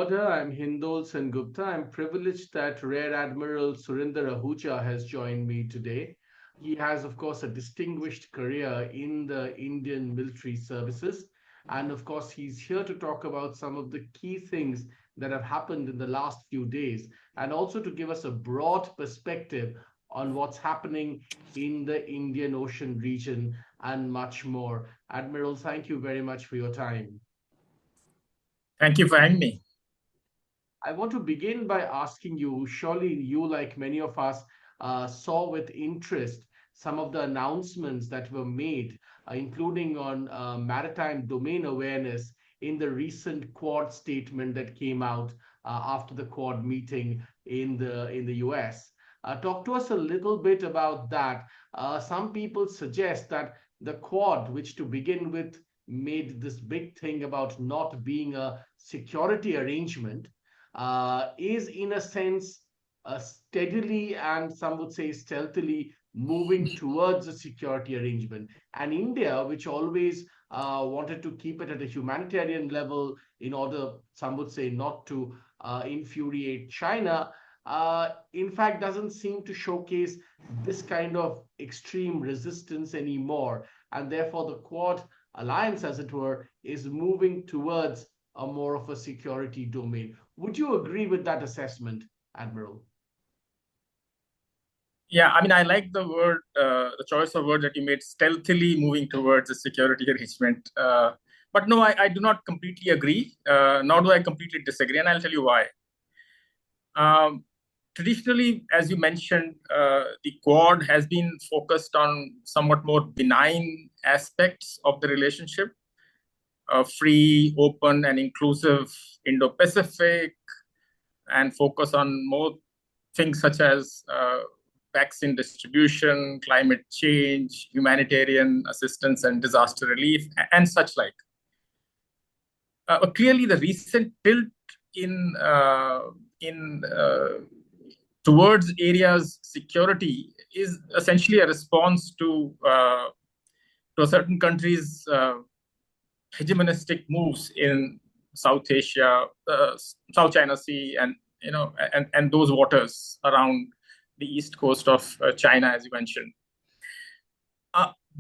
order. I'm Hindol Sengupta. I'm privileged that Rear Admiral Surendra Ahuja has joined me today. He has, of course, a distinguished career in the Indian military services. And of course, he's here to talk about some of the key things that have happened in the last few days and also to give us a broad perspective on what's happening in the Indian Ocean region and much more. Admiral, thank you very much for your time. Thank you for having me. I want to begin by asking you, surely you, like many of us, saw with interest some of the announcements that were made, including on maritime domain awareness in the recent Quad statement that came out after the Quad meeting in the US. Talk to us a little bit about that. Some people suggest that the Quad, which to begin with made this big thing about not being a security arrangement, is in a sense steadily and some would say stealthily moving towards a security arrangement. And India, which always wanted to keep it at a humanitarian level in order, some would say, not to infuriate China, in fact, doesn't seem to showcase this kind of extreme resistance anymore. And therefore, the Quad alliance, as it were, is moving towards a more of a security domain. Would you agree with that assessment, Admiral? Yeah, I mean, I like the word, the choice of word that you made, stealthily moving towards a security arrangement. But no, I do not completely agree, nor do I completely disagree, and I'll tell you why. Traditionally, as you mentioned, the Quad has been focused on somewhat more benign aspects of the relationship, free, open, and inclusive Indo-Pacific, and focus on more things such as vaccine distribution, climate change, humanitarian assistance and disaster relief, and such like. Clearly, the recent tilt in towards areas security is essentially a response to a certain country's hegemonistic moves in South Asia, South China Sea, and and those waters around the east coast of China, as you mentioned.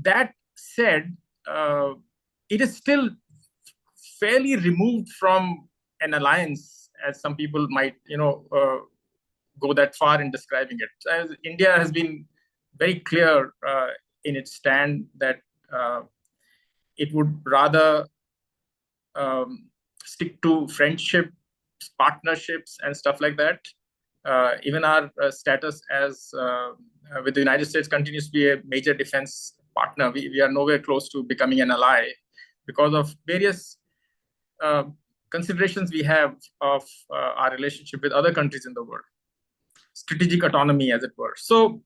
That said, it is still fairly removed from an alliance, as some people might, go that far in describing it. As India has been very clear in its stand that it would rather stick to friendship, partnerships, and stuff like that. Even our status as with the United States continues to be a major defense partner. We are nowhere close to becoming an ally because of various considerations we have of our relationship with other countries in the world. Strategic autonomy, as it were. So,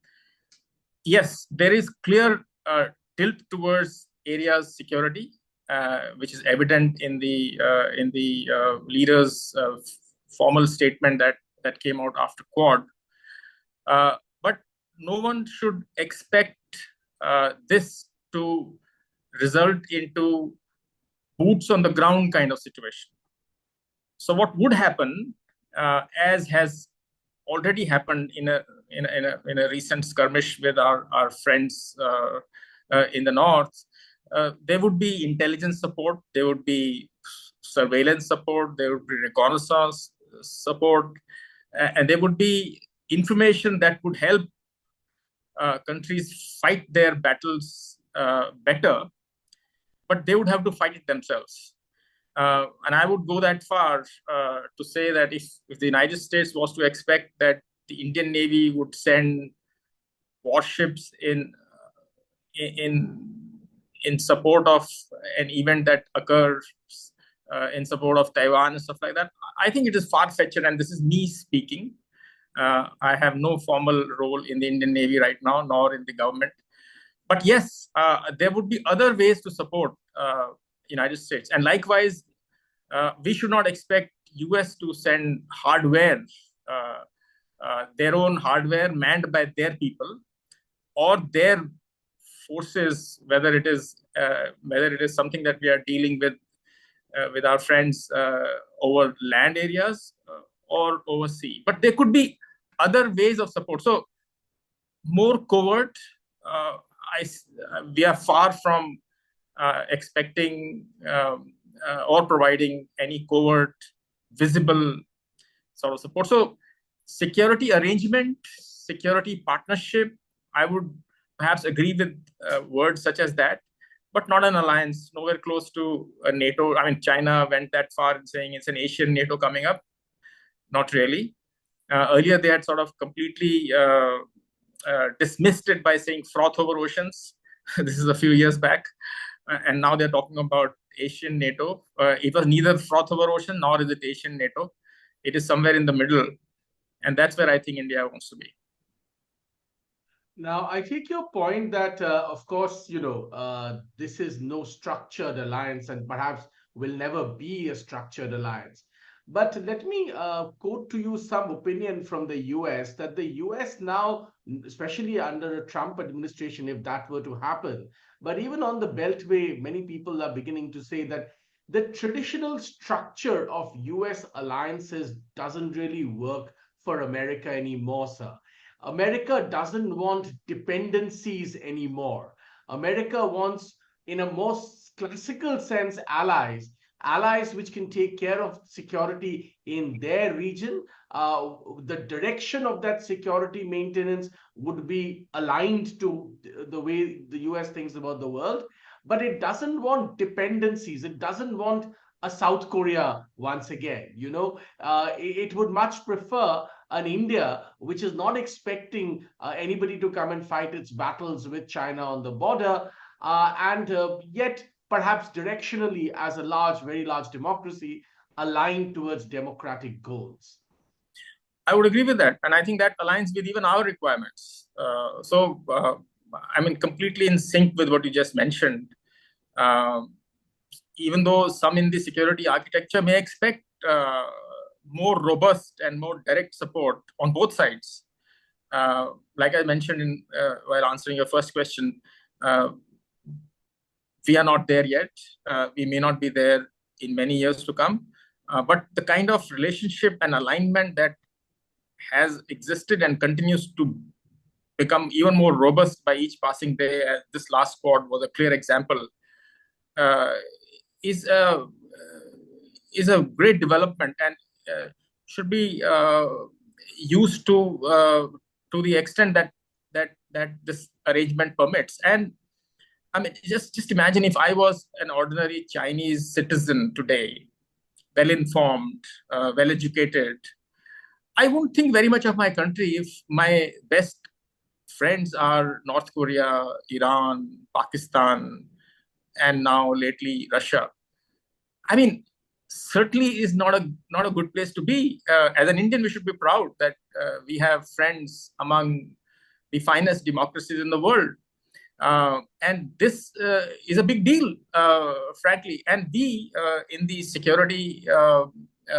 yes, there is clear tilt towards areas security, which is evident in the leader's formal statement that came out after Quad. But no one should expect this to result into boots on the ground kind of situation. So what would happen, as has already happened in a recent skirmish with our friends in the north, there would be intelligence support, there would be surveillance support, there would be reconnaissance support, and there would be information that would help countries fight their battles better, but they would have to fight it themselves. And I would go that far to say that if the United States was to expect that the Indian Navy would send warships in support of an event that occurs in support of Taiwan and stuff like that, I think it is far-fetched, and this is me speaking. I have no formal role in the Indian Navy right now, nor in the government. But yes, there would be other ways to support United States. And likewise, we should not expect US to send hardware, their own hardware manned by their people or their forces, whether it is something that we are dealing with with our friends over land areas or over sea. But there could be other ways of support. So more covert. Uh, we are far from expecting or providing any covert, visible sort of support. So security arrangement, security partnership, I would perhaps agree with words such as that, but not an alliance, nowhere close to a NATO. I mean, China went that far in saying it's an Asian NATO coming up. Not really. Earlier, they had sort of completely dismissed it by saying froth over oceans. This is a few years back. And now they're talking about Asian NATO. It was neither froth over ocean nor is it Asian NATO. It is somewhere in the middle. And that's where I think India wants to be. Now, I take your point that, of course, this is no structured alliance and perhaps will never be a structured alliance. But let me quote to you some opinion from the US that the US now, especially under a Trump administration, if that were to happen, but even on the Beltway, many people are beginning to say that the traditional structure of US alliances doesn't really work for America anymore, sir. America doesn't want dependencies anymore. America wants, in a most classical sense, allies, allies which can take care of security in their region. The direction of that security maintenance would be aligned to the way the US thinks about the world, but it doesn't want dependencies. It doesn't want a South Korea once again. It would much prefer an India which is not expecting anybody to come and fight its battles with China on the border, and yet perhaps directionally, as a large, very large democracy, aligned towards democratic goals. I would agree with that. And I think that aligns with even our requirements. I mean, completely in sync with what you just mentioned. Even though some in the security architecture may expect more robust and more direct support on both sides. Like I mentioned while answering your first question, we are not there yet. We may not be there in many years to come. But the kind of relationship and alignment that has existed and continues to become even more robust by each passing day, as this last quad was a clear example, is a great development and should be used to the extent that this arrangement permits. And I mean, just imagine if I was an ordinary Chinese citizen today, well informed, well educated. I won't think very much of my country if my best friends are North Korea, Iran, Pakistan, and now lately Russia. I mean, certainly is not a good place to be. As an Indian, we should be proud that we have friends among the finest democracies in the world. And this is a big deal, frankly. And we, in the security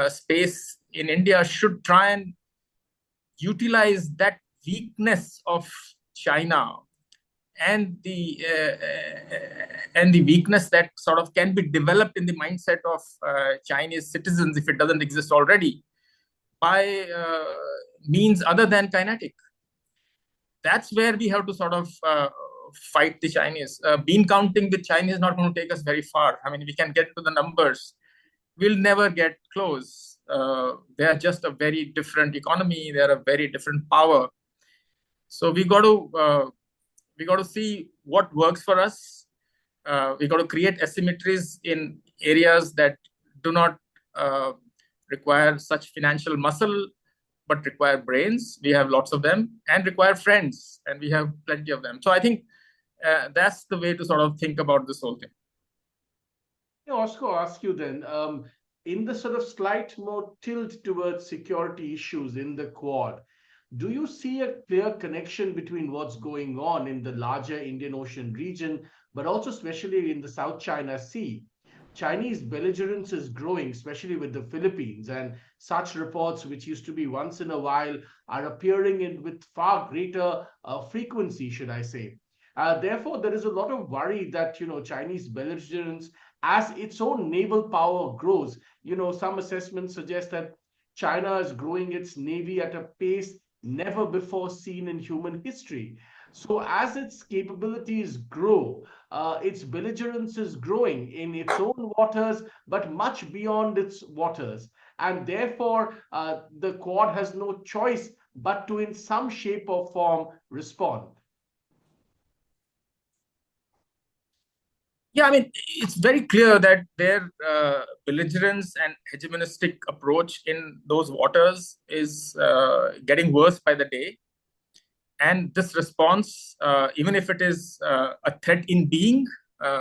space in India, should try and utilize that weakness of China and the weakness that sort of can be developed in the mindset of Chinese citizens, if it doesn't exist already, by means other than kinetic. That's where we have to sort of fight the Chinese. Bean counting with China is not going to take us very far. I mean, we can get to the numbers. We'll never get close. They are just a very different economy. They are a very different power. So we got to see what works for us. We got to create asymmetries in areas that do not require such financial muscle, but require brains. We have lots of them, and require friends, and we have plenty of them. So I think that's the way to sort of think about this whole thing. Oscar, ask you then, in the sort of slight more tilt towards security issues in the Quad, do you see a clear connection between what's going on in the larger Indian Ocean region, but also especially in the South China Sea? Chinese belligerence is growing, especially with the Philippines, and such reports, which used to be once in a while, are appearing with far greater frequency, should I say. Therefore, there is a lot of worry that Chinese belligerence as its own naval power grows. Some assessments suggest that China is growing its navy at a pace never before seen in human history. So, as its capabilities grow, its belligerence is growing in its own waters, but much beyond its waters. And therefore, the Quad has no choice but to, in some shape or form, respond. Yeah, I mean, it's very clear that their belligerence and hegemonistic approach in those waters is getting worse by the day. And this response, even if it is a threat in being,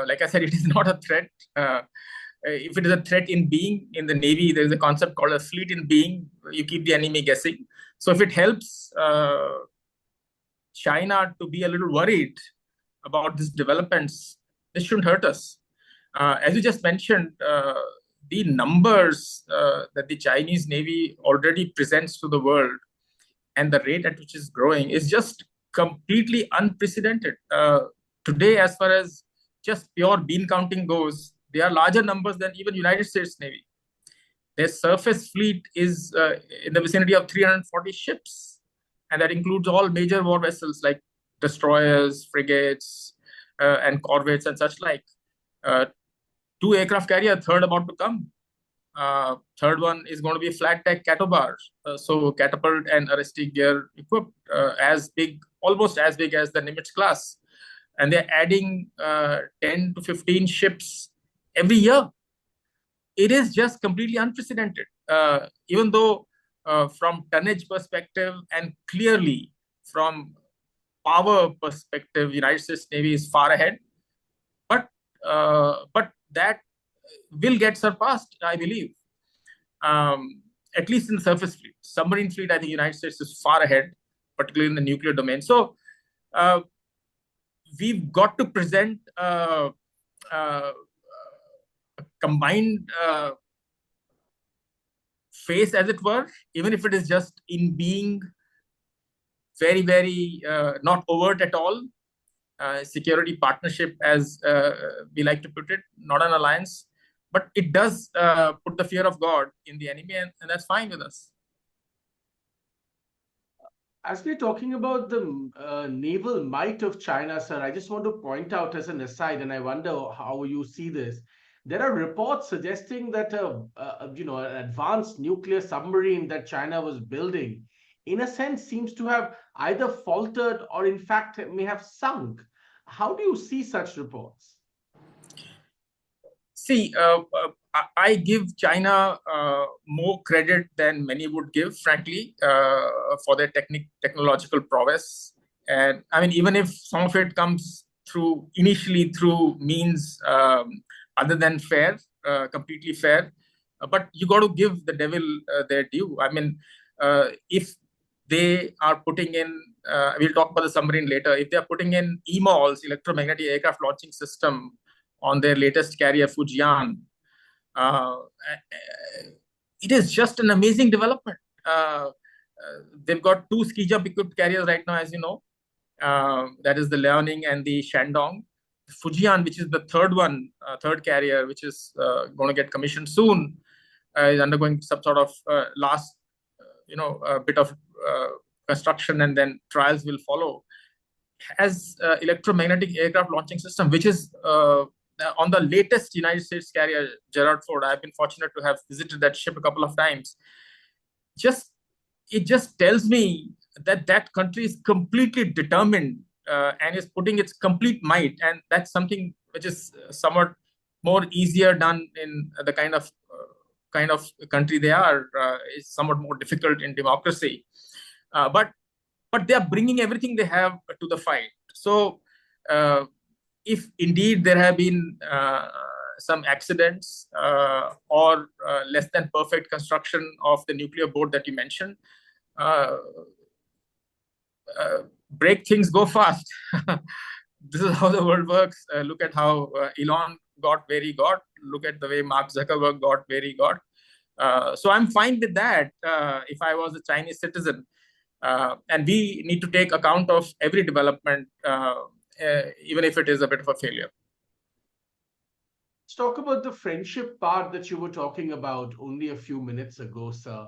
like I said, it is not a threat. If it is a threat in being in the Navy, there is a concept called a fleet in being. You keep the enemy guessing. So if it helps China to be a little worried about these developments, this shouldn't hurt us. As you just mentioned, the numbers that the Chinese Navy already presents to the world and the rate at which it's growing is just completely unprecedented. Today, as far as just pure bean counting goes, they are larger numbers than even United States Navy. Their surface fleet is in the vicinity of 340 ships, and that includes all major war vessels like destroyers, frigates, and corvettes and such like. Uh, Two aircraft carrier, third about to come. Third one is going to be flat deck catobar, so catapult and arresting gear equipped, as big, almost as big as the Nimitz class, and they're adding 10 to 15 ships every year. It is just completely unprecedented. Even though from tonnage perspective and clearly from power perspective, United States Navy is far ahead, but that will get surpassed, I believe. At least in the surface fleet. Submarine fleet, I think United States is far ahead, particularly in the nuclear domain. So uh, we've got to present a combined face, as it were, even if it is just in being very, very not overt at all. Security partnership, as we like to put it, not an alliance. But it does put the fear of God in the enemy, and that's fine with us. As we're talking about the naval might of China, sir, I just want to point out as an aside, and I wonder how you see this. There are reports suggesting that an advanced nuclear submarine that China was building, in a sense, seems to have either faltered or, in fact, may have sunk. How do you see such reports? See, I give China more credit than many would give, frankly, for their technological prowess. And I mean, even if some of it comes through initially through means other than fair, completely fair, but you got to give the devil their due. I mean, if they are putting in, we'll talk about the submarine later, if they are putting in EMALS, electromagnetic aircraft launching system, on their latest carrier, Fujian. Uh, it is just an amazing development. They've got two ski jump equipped carriers right now, as you know. That is the Liaoning and the Shandong. Fujian, which is the third one, third carrier, which is going to get commissioned soon, is undergoing some sort of last, bit of construction, and then trials will follow. Has electromagnetic aircraft launching system, which is on the latest United States carrier, Gerald Ford. I've been fortunate to have visited that ship a couple of times. It just tells me that that country is completely determined and is putting its complete might, and that's something which is somewhat more easier done in the kind of country they are. Is somewhat more difficult in democracy, but they are bringing everything they have to the fight. So if indeed there have been some accidents or less than perfect construction of the nuclear board that you mentioned, break things, go fast. This is how the world works. Look at how Elon got where he got. Look at the way Mark Zuckerberg got where he got. So I'm fine with that if I was a Chinese citizen. And we need to take account of every development, even if it is a bit of a failure. Let's talk about the friendship part that you were talking about only a few minutes ago, sir.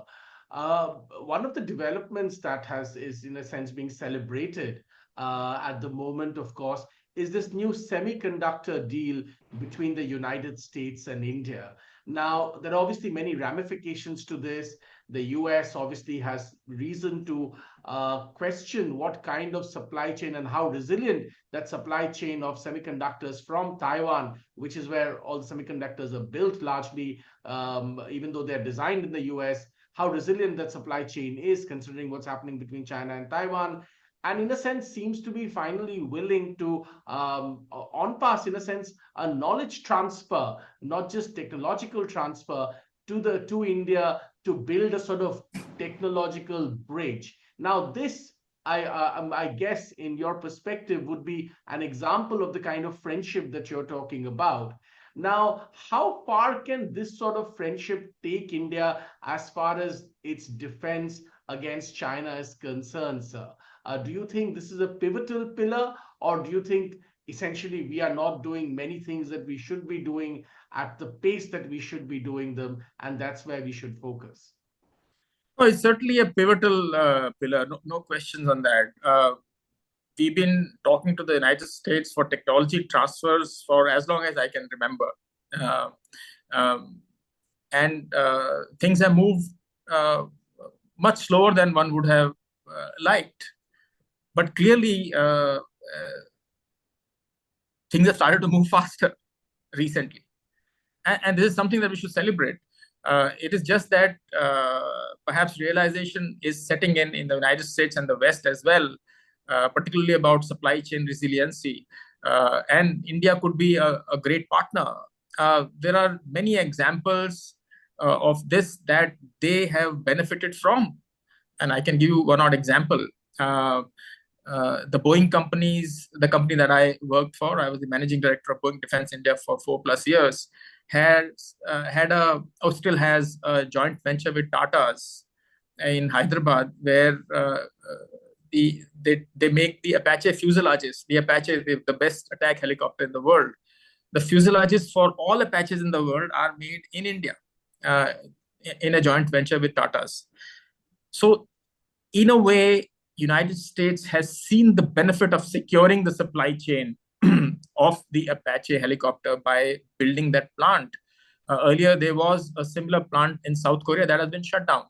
Uh, One of the developments that is in a sense being celebrated at the moment, of course, is this new semiconductor deal between the United States and India. Now, there are obviously many ramifications to this. The US obviously has reason to question what kind of supply chain and how resilient that supply chain of semiconductors from Taiwan, which is where all the semiconductors are built largely, even though they're designed in the US, how resilient that supply chain is, considering what's happening between China and Taiwan. And in a sense, seems to be finally willing to on pass, in a sense, a knowledge transfer, not just technological transfer to India to build a sort of technological bridge. Now, this I guess, in your perspective, would be an example of the kind of friendship that you're talking about. Now, how far can this sort of friendship take India as far as its defense against China is concerned, sir? Do you think this is a pivotal pillar, or do you think essentially we are not doing many things that we should be doing at the pace that we should be doing them, and that's where we should focus? Oh, it's certainly a pivotal pillar. No questions on that. We've been talking to the United States for technology transfers for as long as I can remember. Uh, um, and things have moved uh, much slower than one would have liked. But clearly, things have started to move faster recently. And this is something that we should celebrate. It is just that perhaps realization is setting in the United States and the West as well, particularly about supply chain resiliency. And India could be a great partner. There are many examples of this that they have benefited from. And I can give you one odd example. Uh, the Boeing companies, the company that I worked for, I was the managing director of Boeing Defense India for 4+ years, had still has a joint venture with Tata's in Hyderabad, where they make the Apache fuselages. The Apache is the best attack helicopter in the world. The fuselages for all Apaches in the world are made in India, uh, in a joint venture with Tata's. So, in a way, United States has seen the benefit of securing the supply chain of the Apache helicopter by building that plant. Earlier, there was a similar plant in South Korea that has been shut down.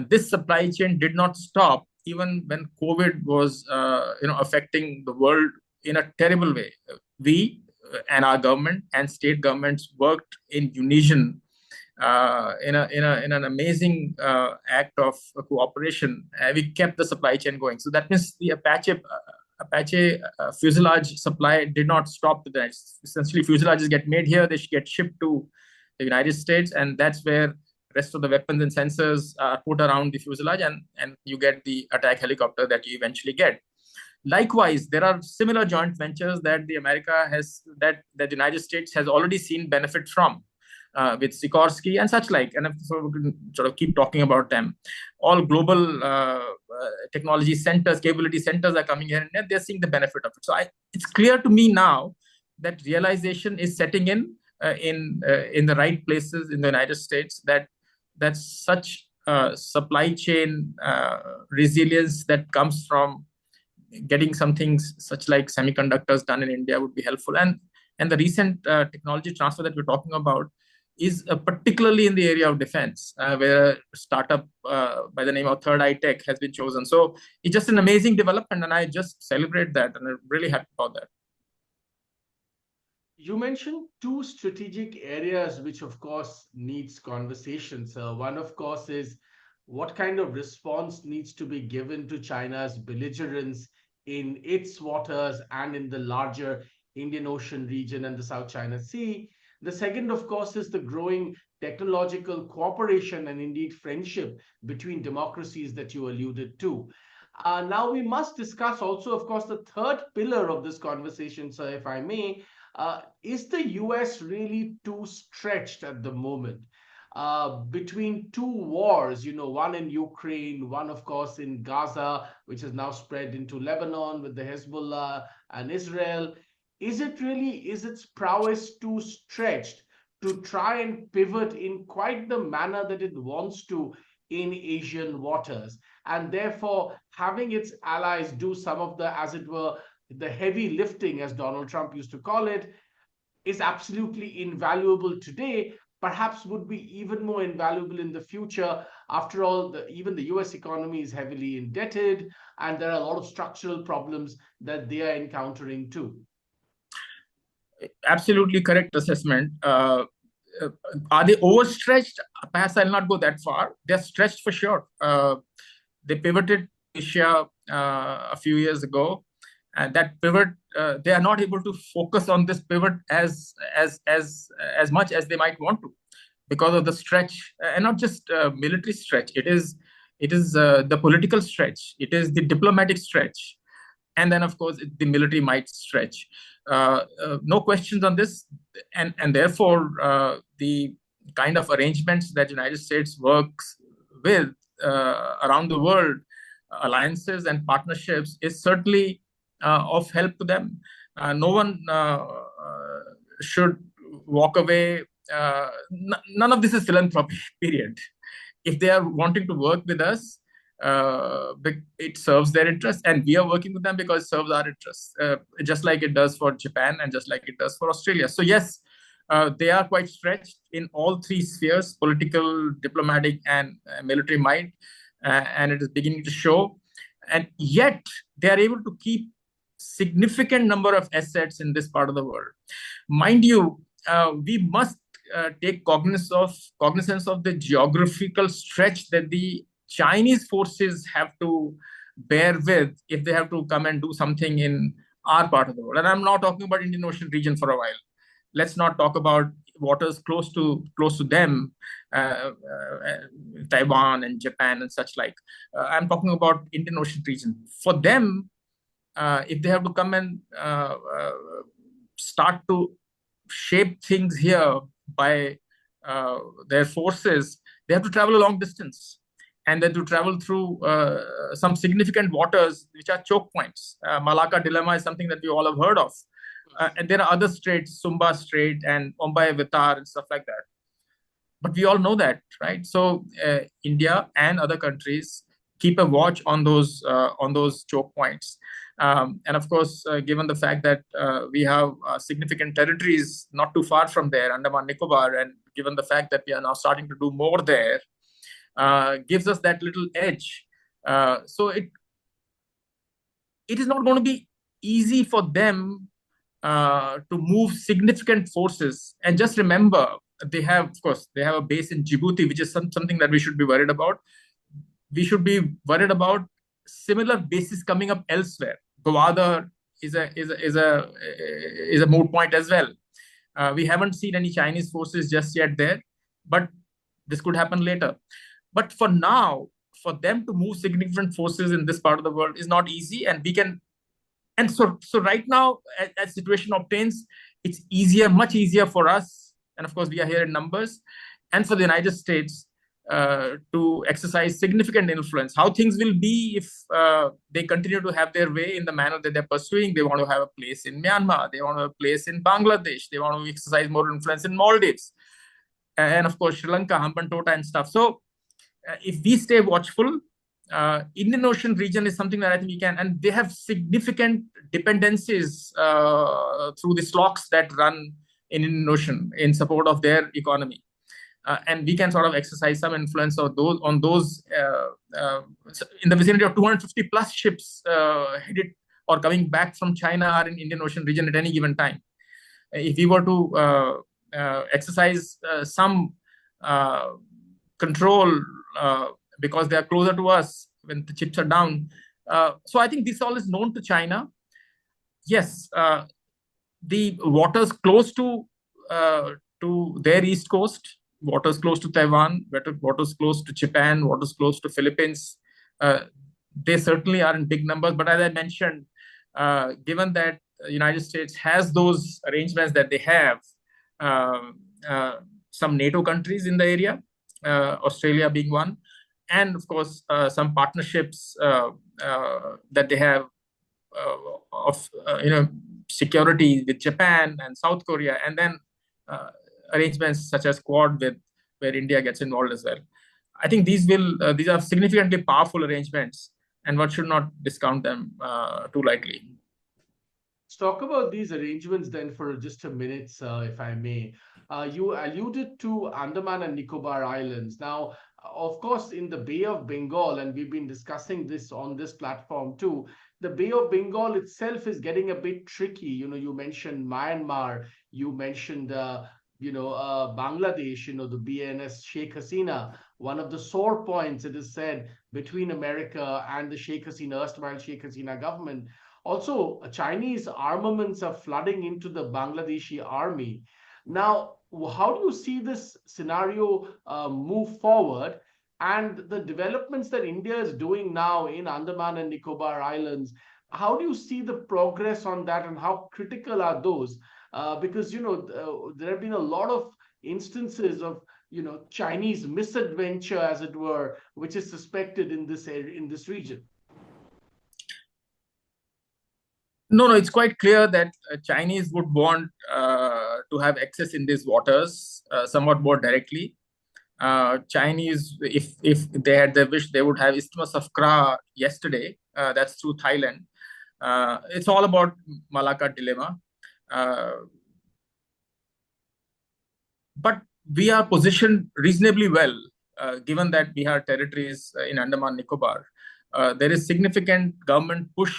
This supply chain did not stop even when COVID was, affecting the world in a terrible way. We and our government and state governments worked in unison, in an amazing act of cooperation. We kept the supply chain going. So that means the Apache fuselage supply did not stop to that. Essentially, fuselages get made here; they get shipped to the United States, and that's where rest of the weapons and sensors are put around the fuselage, and you get the attack helicopter that you eventually get. Likewise, there are similar joint ventures that the United States has already seen benefit from, with Sikorsky and such like. And so we can sort of keep talking about them. All global technology centers, capability centers are coming here, and they're seeing the benefit of it. So it's clear to me now that realization is setting in the right places in the United States, that such supply chain resilience that comes from getting some things such like semiconductors done in India would be helpful. And the recent technology transfer that we're talking about is particularly in the area of defense, where a startup by the name of Third Eye Tech has been chosen. So it's just an amazing development, and I just celebrate that, and I'm really happy about that. You mentioned two strategic areas which, of course, needs conversations. One, of course, is what kind of response needs to be given to China's belligerence in its waters and in the larger Indian Ocean region and the South China Sea. The second, of course, is the growing technological cooperation and indeed friendship between democracies that you alluded to. Now, we must discuss also, of course, the third pillar of this conversation, sir, if I may. Is the US really too stretched at the moment? Between two wars, one in Ukraine, one, of course, in Gaza, which has now spread into Lebanon with the Hezbollah and Israel. is its prowess too stretched to try and pivot in quite the manner that it wants to in Asian waters? And therefore, having its allies do some of the, as it were, the heavy lifting, as Donald Trump used to call it, is absolutely invaluable today, perhaps would be even more invaluable in the future. After all, even the US economy is heavily indebted, and there are a lot of structural problems that they are encountering too. Absolutely correct assessment. Uh, are they overstretched? Perhaps I'll not go that far. They're stretched for sure. They pivoted Asia a few years ago, and that pivot, they are not able to focus on this pivot as much as they might want to, because of the stretch, and not just military stretch. It is the political stretch. It is the diplomatic stretch, and then of course the military might stretch. No questions on this, and therefore the kind of arrangements that United States works with around the world, alliances and partnerships, is certainly of help to them. No one should walk away. None of this is philanthropy. Period. If they are wanting to work with us, it serves their interests, and we are working with them because it serves our interests, just like it does for Japan and just like it does for Australia. So yes, they are quite stretched in all three spheres: political, diplomatic, and military might, and it is beginning to show. And yet they are able to keep significant number of assets in this part of the world. Mind you, we must take cognizance of the geographical stretch that the Chinese forces have to bear with if they have to come and do something in our part of the world. And I'm not talking about Indian Ocean region for a while. Let's not talk about waters close to them, Taiwan and Japan and such like. I'm talking about Indian Ocean region. For them, if they have to come and start to shape things here by their forces, they have to travel a long distance, and then to travel through some significant waters which are choke points. Malacca dilemma is something that we all have heard of. And there are other straits, Sumba Strait and Mumbai Vitar and stuff like that. But we all know that, right? So India and other countries keep a watch on those choke points. And of course, given the fact that we have significant territories not too far from there, Andaman Nicobar, and given the fact that we are now starting to do more there, gives us that little edge. So it is not going to be easy for them to move significant forces. And just remember, they have a base in Djibouti, which is something that we should be worried about. We should be worried about similar bases coming up elsewhere. Gwadar is a moot point as well. We haven't seen any Chinese forces just yet there, but this could happen later. But for now, for them to move significant forces in this part of the world is not easy, and we can. And so right now, as situation obtains, it's much easier for us, and of course we are here in numbers, and for the United States to exercise significant influence. How things will be if they continue to have their way in the manner that they're pursuing. They want to have a place in Myanmar, they want to have a place in Bangladesh, they want to exercise more influence in Maldives, and of course Sri Lanka, Hambantota and stuff. So if we stay watchful, Indian Ocean region is something that I think we can, and they have significant dependencies through the slocks that run in Indian Ocean in support of their economy. And we can sort of exercise some influence on those in the vicinity of 250 plus ships headed or coming back from China are in Indian Ocean region at any given time. If we were to exercise some control because they are closer to us when the chips are down. So I think this all is known to China. Yes, the waters close to their east coast, waters close to Taiwan, waters close to Japan, waters close to Philippines, they certainly are in big numbers. But as I mentioned, given that the United States has those arrangements that they have, some NATO countries in the area, Australia being one, and of course some partnerships that they have of security with Japan and South Korea, and then arrangements such as Quad with where India gets involved as well. I think these are significantly powerful arrangements, and one should not discount them too lightly. Let's talk about these arrangements then for just a minute, if I may. You alluded to Andaman and Nicobar Islands. Now, of course, in the Bay of Bengal, and we've been discussing this on this platform too, the Bay of Bengal itself is getting a bit tricky. You mentioned Myanmar, you mentioned, Bangladesh, the BNS Sheikh Hasina. One of the sore points, it is said, between America and the Sheikh Hasina, erstwhile Sheikh Hasina government. Also, Chinese armaments are flooding into the Bangladeshi army. Now, how do you see this scenario move forward? And the developments that India is doing now in Andaman and Nicobar Islands, how do you see the progress on that, and how critical are those? Because there have been a lot of instances of Chinese misadventure, as it were, which is suspected in this area, in this region. No, it's quite clear that Chinese would want to have access in these waters somewhat more directly. Chinese, if they had their wish, they would have Isthmus of Kra yesterday. That's through Thailand. It's all about Malacca dilemma. But we are positioned reasonably well, given that we have territories in Andaman Nicobar. There is significant government push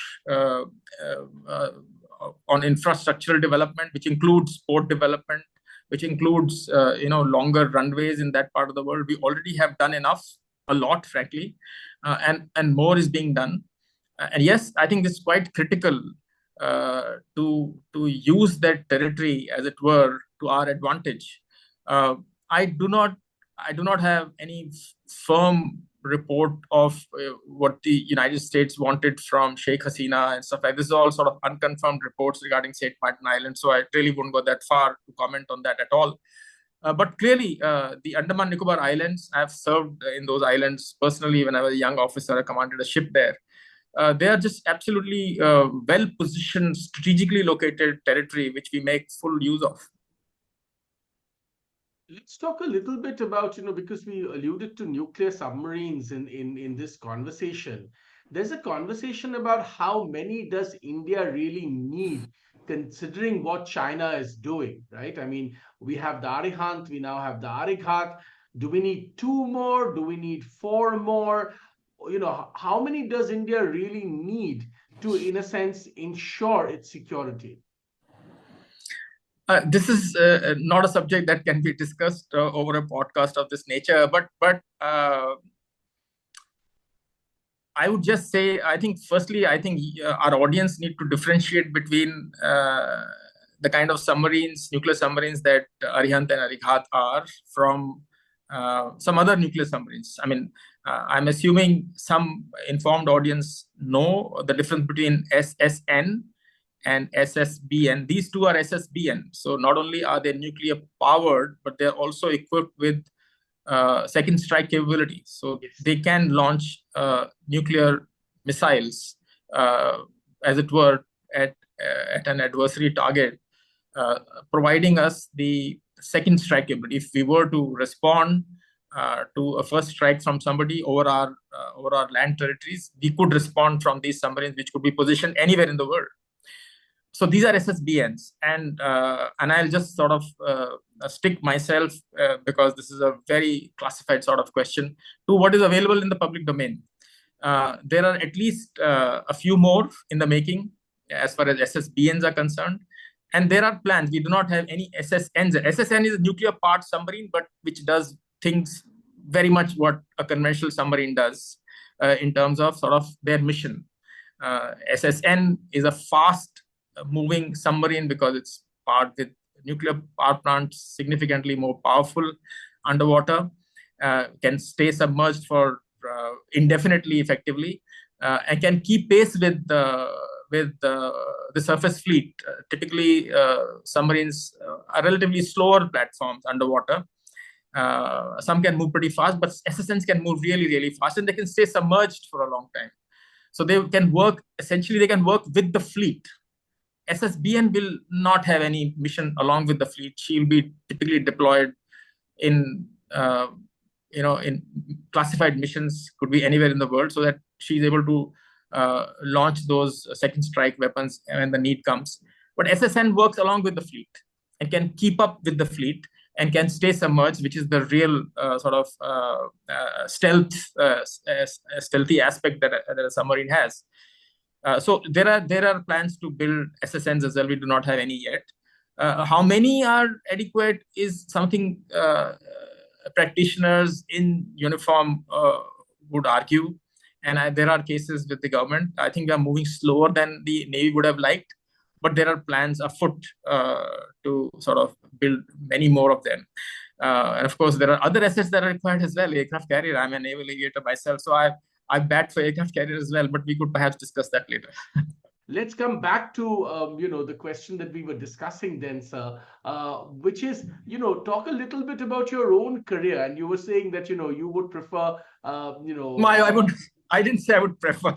on infrastructural development, which includes port development, which includes longer runways in that part of the world. We already have done a lot, frankly, and more is being done. And yes, I think it's quite critical to use that territory, as it were, to our advantage. I do not have any firm report of what the United States wanted from Sheikh Hasina and stuff like this. Is all sort of unconfirmed reports regarding St. Martin Island, so I really wouldn't go that far to comment on that at all. But clearly, the Andaman Nicobar Islands, I've served in those islands personally when I was a young officer. I commanded a ship there. They are just absolutely well-positioned, strategically located territory, which we make full use of. Let's talk a little bit about, because we alluded to nuclear submarines in this conversation. There's a conversation about how many does India really need, considering what China is doing, right? I mean, we have the Arihant, we now have the Arighat. Do we need 2 more? Do we need 4 more? How many does India really need to, in a sense, ensure its security? This is not a subject that can be discussed over a podcast of this nature, but I would just say, I think our audience need to differentiate between the kind of submarines, nuclear submarines that Arihant and Arighat are from some other nuclear submarines. I mean, I'm assuming some informed audience know the difference between SSN and SSBN. These two are SSBN. So not only are they nuclear powered, but they're also equipped with second strike capability. So they can launch nuclear missiles, as it were, at an adversary target, providing us the second strike capability. If we were to respond to a first strike from somebody over our land territories, we could respond from these submarines, which could be positioned anywhere in the world. So these are SSBNs, and I'll just sort of stick myself, because this is a very classified sort of question, to what is available in the public domain. There are at least a few more in the making as far as SSBNs are concerned, and there are plans. We do not have any SSNs. SSN is a nuclear powered submarine, but which does things very much what a conventional submarine does in terms of sort of their mission. SSN is a fast moving submarine because it's powered with nuclear power plants, significantly more powerful underwater, can stay submerged for indefinitely, effectively, and can keep pace with the surface fleet. Typically, submarines are relatively slower platforms underwater. Some can move pretty fast, but SSNs can move really, really fast, and they can stay submerged for a long time. So they can work, essentially, they can work with the fleet. SSBN will not have any mission along with the fleet. She'll be typically deployed in in classified missions, could be anywhere in the world, so that she's able to launch those second strike weapons when the need comes. But SSN works along with the fleet and can keep up with the fleet and can stay submerged, which is the real stealthy aspect that a submarine has. So there are plans to build SSNs as well. We do not have any yet. How many are adequate is something practitioners in uniform would argue, and there are cases with the government. I think we are moving slower than the Navy would have liked, but there are plans afoot to sort of build many more of them. And of course, there are other assets that are required as well. Aircraft carrier. I'm a naval aviator myself, so I bat for aircraft carrier as well. But we could perhaps discuss that later. Let's come back to the question that we were discussing then, sir, which is, talk a little bit about your own career. And you were saying that, you would prefer, I didn't say I would prefer.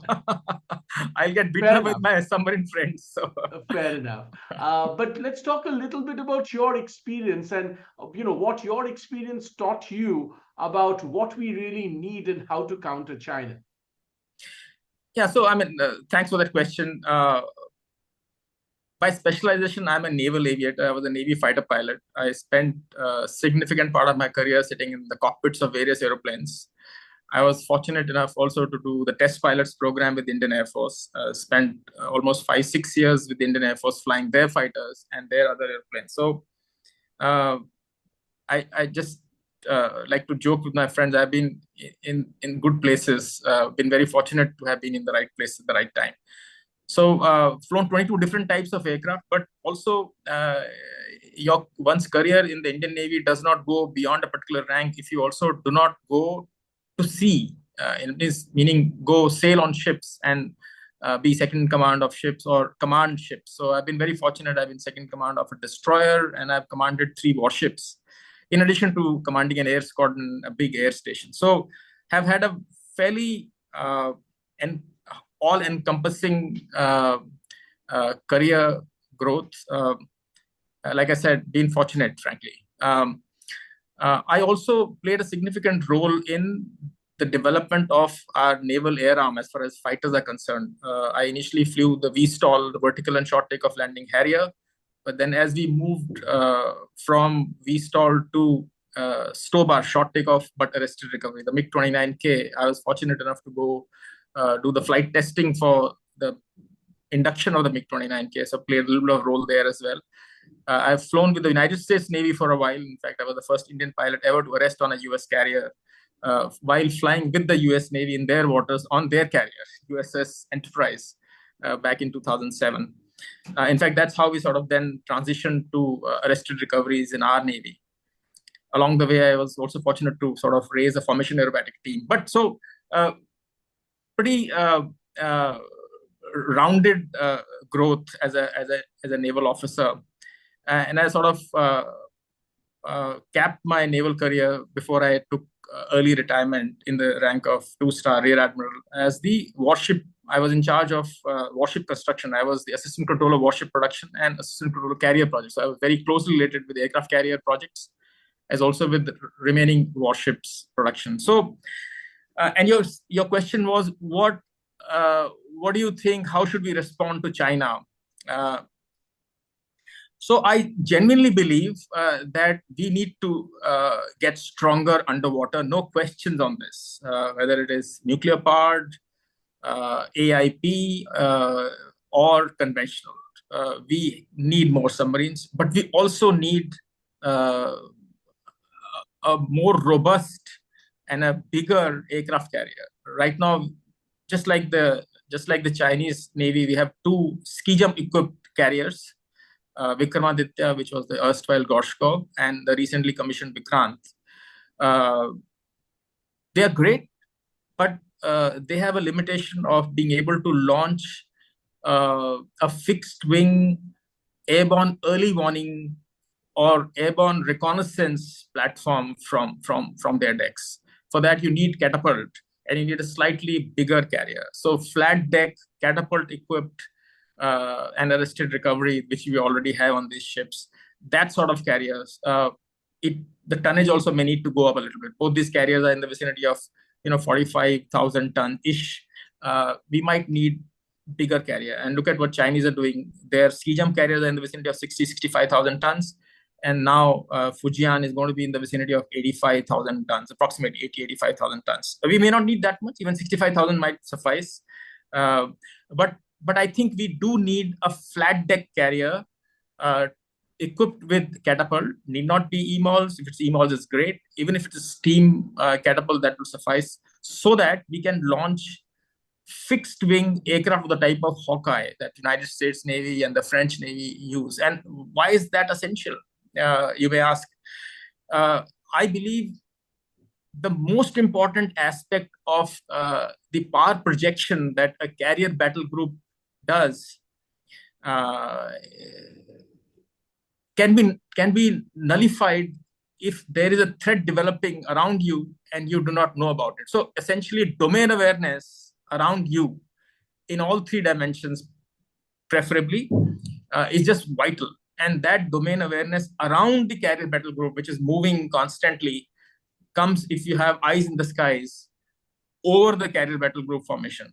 I'll get beaten up with my submarine friends. So. Fair enough. But let's talk a little bit about your experience and, what your experience taught you about what we really need and how to counter China. Yeah, so thanks for that question. By specialization, I'm a naval aviator. I was a Navy fighter pilot. I spent a significant part of my career sitting in the cockpits of various airplanes. I was fortunate enough also to do the test pilots program with the Indian Air Force. Spent almost 5-6 years with the Indian Air Force flying their fighters and their other airplanes. So I just like to joke with my friends. I've been in good places, been very fortunate to have been in the right place at the right time. So flown 22 different types of aircraft, but also one's career in the Indian Navy does not go beyond a particular rank if you also do not go to sea, meaning go sail on ships and be second in command of ships or command ships. So I've been very fortunate. I've been second in command of a destroyer, and I've commanded 3 warships, in addition to commanding an air squadron, a big air station. So have had a fairly all-encompassing career growth. Like I said, been fortunate, frankly. I also played a significant role in the development of our naval air arm as far as fighters are concerned. I initially flew the VSTOL, the vertical and short takeoff landing Harrier. But then as we moved from VSTOL to STOBAR, short takeoff but arrested recovery, the MiG-29K, I was fortunate enough to go do the flight testing for the induction of the MiG-29K. So played a little bit of role there as well. I've flown with the United States Navy for a while. In fact, I was the first Indian pilot ever to arrest on a US carrier while flying with the US Navy in their waters on their carrier, USS Enterprise, back in 2007. In fact, that's how we sort of then transitioned to arrested recoveries in our Navy. Along the way, I was also fortunate to sort of raise a formation aerobatic team. But so pretty rounded growth as a naval officer. And I sort of capped my naval career before I took early retirement in the rank of 2-star Rear Admiral as the warship. I was in charge of warship construction. I was the assistant controller of warship production and assistant controller carrier projects. So I was very closely related with the aircraft carrier projects, as also with the remaining warships production. So, and your question was, what do you think? How should we respond to China? So I genuinely believe that we need to get stronger underwater. No questions on this, whether it is nuclear powered, AIP, or conventional. We need more submarines, but we also need a more robust and a bigger aircraft carrier. Right now, just like the Chinese Navy, we have 2 ski jump equipped carriers, Vikramaditya, which was the erstwhile Gorshkov, and the recently commissioned Vikrant. They are great, but they have a limitation of being able to launch a fixed wing airborne early warning or airborne reconnaissance platform from their decks. For that, you need catapult, and you need a slightly bigger carrier. So flat deck, catapult equipped and arrested recovery, which we already have on these ships. That sort of carriers, the tonnage also may need to go up a little bit. Both these carriers are in the vicinity of 45,000 ton ish. We might need bigger carrier. And look at what Chinese are doing. Their ski jump carriers are in the vicinity of 65,000 tons. And now Fujian is going to be in the vicinity of 85,000 tons, approximately 85,000 tons. We may not need that much. Even 65,000 might suffice. But I think we do need a flat deck carrier equipped with catapult. Need not be EMALS. If it's EMALS, it's great. Even if it's steam catapult, that will suffice, so that we can launch fixed wing aircraft of the type of Hawkeye that United States Navy and the French Navy use. And why is that essential? You may ask. I believe the most important aspect of the power projection that a carrier battle group does can be nullified if there is a threat developing around you and you do not know about it. So essentially, domain awareness around you in all three dimensions, preferably, is just vital. And that domain awareness around the carrier battle group, which is moving constantly, comes if you have eyes in the skies over the carrier battle group formation.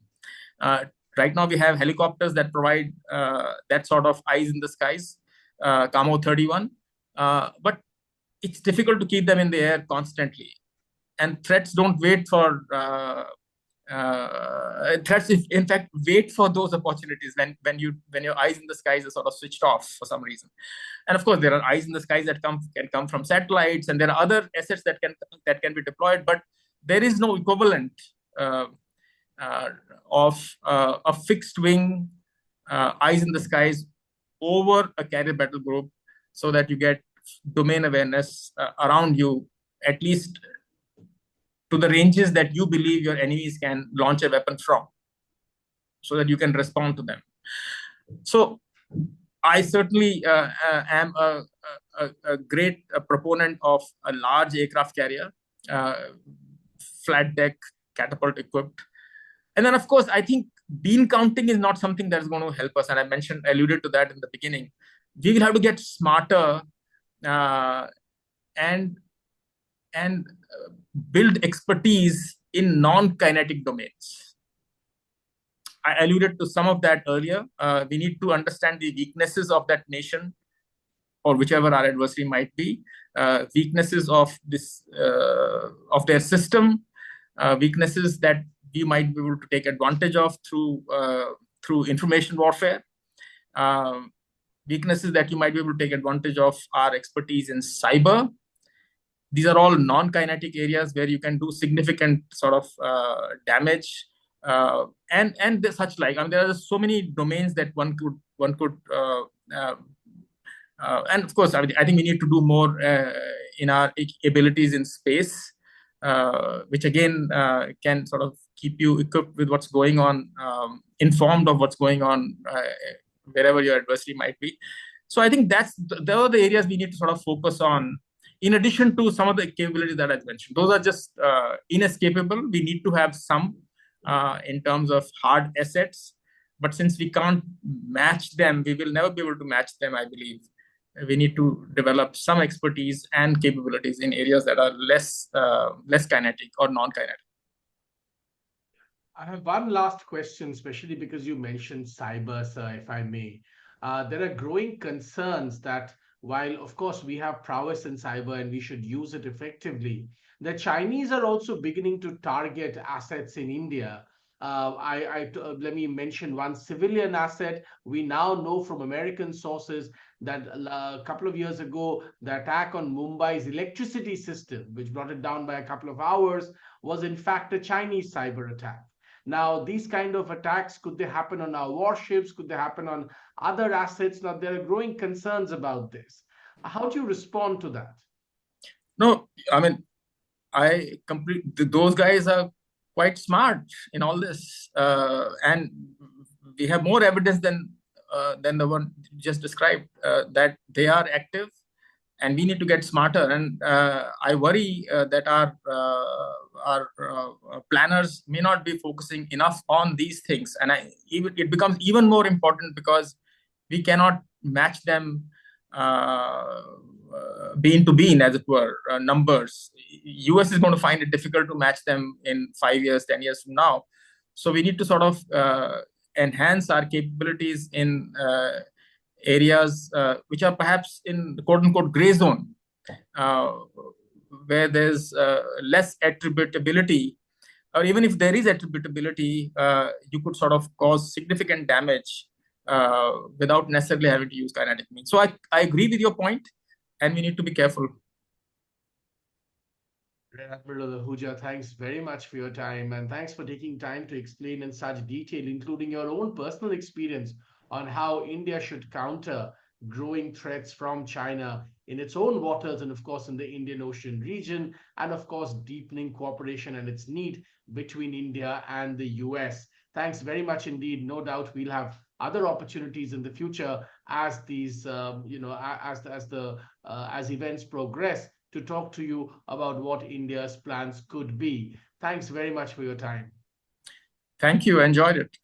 Right now, we have helicopters that provide that sort of eyes in the skies, Camo 31. But it's difficult to keep them in the air constantly. And threats don't wait for threats, in fact, wait for those opportunities when your eyes in the skies are sort of switched off for some reason. And of course, there are eyes in the skies that can come from satellites, and there are other assets that can be deployed. But there is no equivalent of a fixed wing eyes in the skies over a carrier battle group, so that you get domain awareness around you, at least to the ranges that you believe your enemies can launch a weapon from, so that you can respond to them. So I certainly am a great proponent of a large aircraft carrier, flat deck, catapult equipped. And then, of course, I think bean counting is not something that's going to help us. And I alluded to that in the beginning. We will have to get smarter and build expertise in non-kinetic domains. I alluded to some of that earlier. We need to understand the weaknesses of that nation, or whichever our adversary might be, weaknesses of this of their system, weaknesses that we might be able to take advantage of through information warfare, weaknesses that you might be able to take advantage of our expertise in cyber. These are all non-kinetic areas where you can do significant sort of damage, and such like. I mean, there are so many domains that one could and of course, I think we need to do more in our abilities in space, which again can sort of keep you equipped with what's going on, informed of what's going on wherever your adversary might be. So I think those are the areas we need to sort of focus on, in addition to some of the capabilities that I mentioned. Those are just inescapable. We need to have some in terms of hard assets. But since we can't match them, we will never be able to match them, I believe. We need to develop some expertise and capabilities in areas that are less kinetic or non-kinetic. I have one last question, especially because you mentioned cyber, sir, if I may. There are growing concerns that while, of course, we have prowess in cyber and we should use it effectively, the Chinese are also beginning to target assets in India. Let me mention one civilian asset. We now know from American sources that a couple of years ago, the attack on Mumbai's electricity system, which brought it down by a couple of hours, was in fact a Chinese cyber attack. Now, these kind of attacks, could they happen on our warships? Could they happen on other assets? Now, there are growing concerns about this. How do you respond to that? No, I mean, those guys are quite smart in all this, and we have more evidence than the one just described, that they are active, and we need to get smarter. And I worry that planners may not be focusing enough on these things, and it becomes even more important because we cannot match them bean to bean, as it were, numbers. US is going to find it difficult to match them in 5 years, 10 years from now. So we need to sort of enhance our capabilities in areas which are perhaps in the quote unquote gray zone, where there's less attributability, or even if there is attributability, you could sort of cause significant damage without necessarily having to use kinetic means. So I agree with your point, and we need to be careful. Rear Admiral Ahuja, thanks very much for your time, and thanks for taking time to explain in such detail, including your own personal experience on how India should counter growing threats from China in its own waters and, of course, in the Indian Ocean region, and, of course, deepening cooperation and its need between India and the US. Thanks very much indeed. No doubt we'll have other opportunities in the future as these, as events progress, to talk to you about what India's plans could be. Thanks very much for your time. Thank you. I enjoyed it.